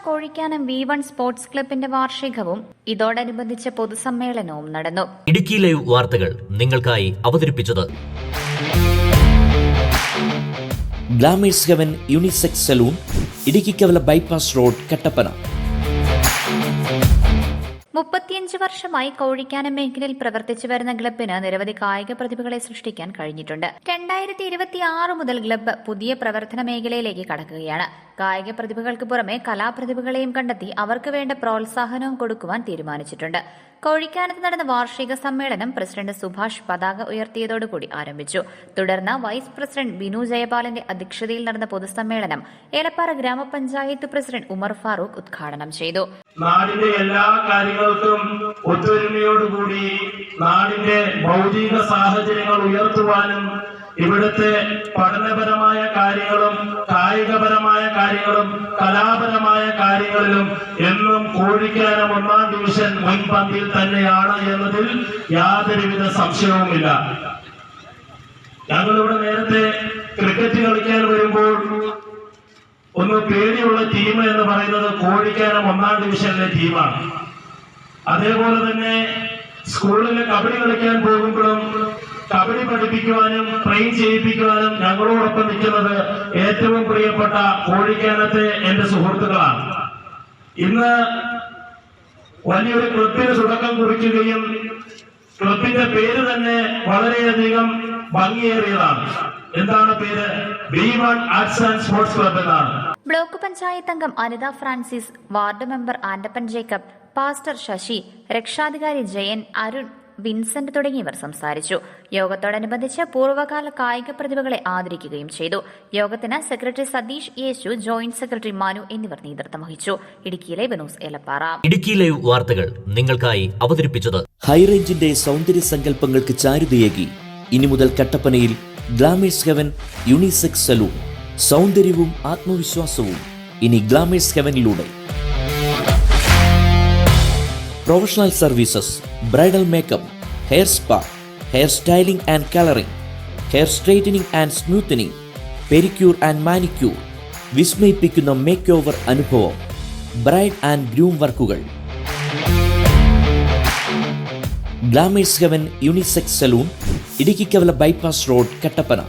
Kozhikkanam V1 sports ക്ലബിന്റെ വാർഷികവും ഇതോടനുബന്ധിച്ച പൊതുസമ്മേളനവും നടന്നു. Idukki live വാർത്തകൾ നിങ്ങൾക്കായി അവതരിപ്പിച്ചത് Glamours Heaven unisex salon, Idukkikkavala bypass road, Kattappana. 35 വർഷമായി കോഴിക്കാനം മേഖലയിൽ പ്രവർത്തിച്ചു വരുന്ന ക്ലബിന് നിരവധി കായിക പ്രതിഭകളെ സൃഷ്ടിക്കാൻ കഴിഞ്ഞിട്ടുണ്ട്. 2026 മുതൽ ക്ലബ്ബ് പുതിയ പ്രവർത്തന മേഖലയിലേക്ക് കടക്കുകയാണ്. കായിക പ്രതിഭകൾക്ക് പുറമെ കലാപ്രതിഭകളെയും കണ്ടെത്തി അവർക്ക് വേണ്ട പ്രോത്സാഹനവും കൊടുക്കുവാൻ തീരുമാനിച്ചിട്ടുണ്ട്. കോഴിക്കാനത്ത് നടന്ന വാർഷിക സമ്മേളനം പ്രസിഡന്റ് സുഭാഷ് പതാക ഉയർത്തിയതോടുകൂടി ആരംഭിച്ചു. തുടർന്ന് വൈസ് പ്രസിഡന്റ് ബിനു ജയപാലന്റെ അധ്യക്ഷതയിൽ നടന്ന പൊതുസമ്മേളനം ഏലപ്പാറ ഗ്രാമപഞ്ചായത്ത് പ്രസിഡന്റ് ഉമർ ഫാറൂഖ് ഉദ്ഘാടനം ചെയ്തു. നാടിന്റെ എല്ലാ കാര്യങ്ങൾക്കും ഒത്തൊരുമയോടുകൂടി നാടിന്റെ ഭൗതിക സാഹചര്യങ്ങൾ ഉയർത്തുവാനും ഇവിടുത്തെ പഠനപരമായ കാര്യങ്ങളും കായികപരമായ കാര്യങ്ങളും കലാപരമായ കാര്യങ്ങളിലും എന്നും കോഴിക്കാനം 1-ാം ഡിവിഷൻ മുൻപന്തിയിൽ തന്നെയാണ് എന്നതിൽ യാതൊരുവിധ സംശയവുമില്ല. ഞങ്ങളിവിടെ നേരത്തെ ക്രിക്കറ്റ് കളിക്കാൻ വരുമ്പോൾ ഒന്ന് പേടിയുള്ള ടീം എന്ന് പറയുന്നത് കോഴിക്കാനം 1-ാം ഡിവിഷനിലെ ടീമാണ്. അതേപോലെ തന്നെ സ്കൂളിൽ കബഡി കളിക്കാൻ പോകുമ്പോഴും കബഡി പഠിപ്പിക്കുവാനും ട്രെയിൻ ചെയ്യിപ്പിക്കുവാനും ഞങ്ങളോടൊപ്പം നിൽക്കുന്നത് ഏറ്റവും പ്രിയപ്പെട്ട കോഴിക്കാനത്തെ എന്റെ സുഹൃത്തുക്കളാണ്. ഇന്ന് വലിയൊരു ക്ലബിന് തുടക്കം കുറിക്കുകയും ക്ലബിന്റെ പേര് തന്നെ വളരെയധികം ഭംഗിയേറിയതാണ്. എന്താണ് പേര്? V1 arts and sports club എന്നാണ്. ബ്ലോക്ക് പഞ്ചായത്ത് അംഗം Anitha Francis, ward member Andappan Jacob, pastor Sasi, രക്ഷാധികാരി ജയൻ, അരുൺ, വിൻസെന്റ് തുടങ്ങിയവർ സംസാരിച്ചു. യോഗത്തോടനുബന്ധിച്ച് പൂർവ്വകാല കായിക പ്രതിഭകളെ ആദരിക്കുകയും ചെയ്തു. യോഗത്തിന് സെക്രട്ടറി സതീഷ് യേശു, ജോയിന്റ് സെക്രട്ടറി മനു എന്നിവർ നേതൃത്വം വഹിച്ചു. Idukki live news, Elappara. Idukki live വാർത്തകൾ നിങ്ങൾക്കായി അവതരിപ്പിച്ചത് ഹൈറേഞ്ചിന്റെ സൗന്ദര്യ സങ്കല്പങ്ങൾക്ക് ചാരുതയേകി ഇനി മുതൽ കട്ടപ്പനയിൽ ഗ്ലാമേഴ്സ് ഹെവൻ യൂണിസെക്സ് സലൂൺ. സൗന്ദര്യവും ആത്മവിശ്വാസവും ഇനി ഗ്ലാമേഴ്സ് ഹെവനിലൂടെ. Professional services, bridal makeup, hair spa, hair styling and colouring, hair straightening and smoothening, pedicure and manicure, വിസ്മയിപ്പിക്കുന്ന മേക്ക് ഓവർ അനുഭവം, ബ്രൈഡ് ആൻഡ് ഗ്രൂം വർക്കുകൾ. Glamours Heaven unisex salon, Idukkikkavala bypass road, Kattappana.